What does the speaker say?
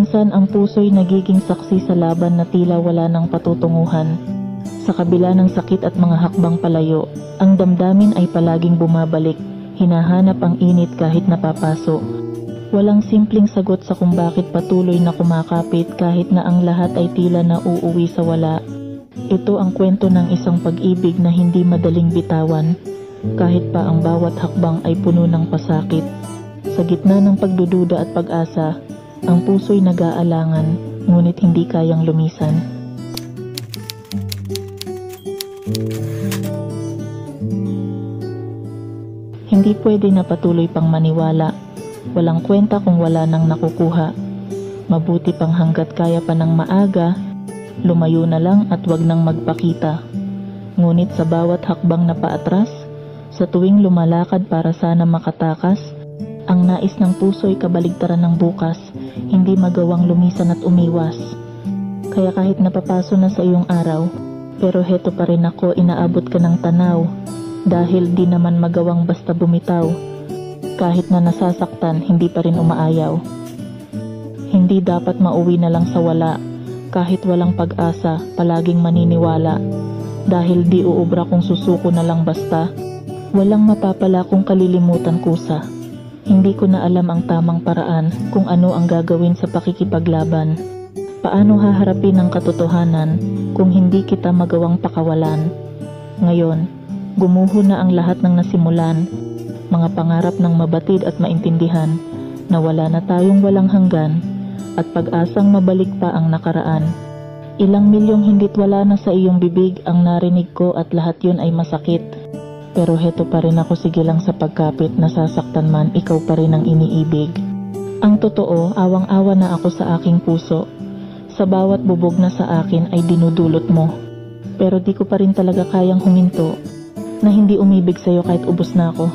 Minsan ang puso'y nagiging saksi sa laban na tila wala ng patutunguhan. Sa kabila ng sakit at mga hakbang palayo, ang damdamin ay palaging bumabalik, hinahanap ang init kahit napapaso. Walang simpleng sagot sa kung bakit patuloy na kumakapit kahit na ang lahat ay tila na uuwi sa wala. Ito ang kwento ng isang pag-ibig na hindi madaling bitawan, kahit pa ang bawat hakbang ay puno ng pasakit. Sa gitna ng pagdududa at pag-asa, ang puso'y nag-aalangan, ngunit hindi kayang lumisan. Hindi pwede na patuloy pang maniwala. Walang kwenta kung wala nang nakukuha. Mabuti pang hanggat kaya pa ng maaga, lumayo na lang at wag nang magpakita. Ngunit sa bawat hakbang na paatras, sa tuwing lumalakad para sana makatakas, ang nais ng puso'y kabaligtaran ng bukas, hindi magawang lumisan at umiwas. Kaya kahit napapaso na sa iyong araw, pero heto pa rin ako, inaabot ka ng tanaw. Dahil di naman magawang basta bumitaw. Kahit na nasasaktan, hindi pa rin umaayaw. Hindi dapat mauwi na lang sa wala. Kahit walang pag-asa, palaging maniniwala. Dahil di uubra kung susuko na lang basta. Walang mapapala kung kalilimutan kusa. Hindi ko na alam ang tamang paraan kung ano ang gagawin sa pakikipaglaban. Paano haharapin ang katotohanan kung hindi kita magawang pakawalan? Ngayon, gumuho na ang lahat ng nasimulan, mga pangarap ng mabatid at maintindihan na wala na tayong walang hanggan at pag-asang mabalik pa ang nakaraan. Ilang milyong hindit wala na sa iyong bibig ang narinig ko at lahat yun ay masakit. Pero heto pa rin ako, sige lang sa pagkapit, nasasaktan man, ikaw pa rin ang iniibig. Ang totoo, awang-awa na ako sa aking puso. Sa bawat bubog na sa akin ay dinudulot mo. Pero di ko pa rin talaga kayang huminto na hindi umibig sa'yo kahit ubos na ako.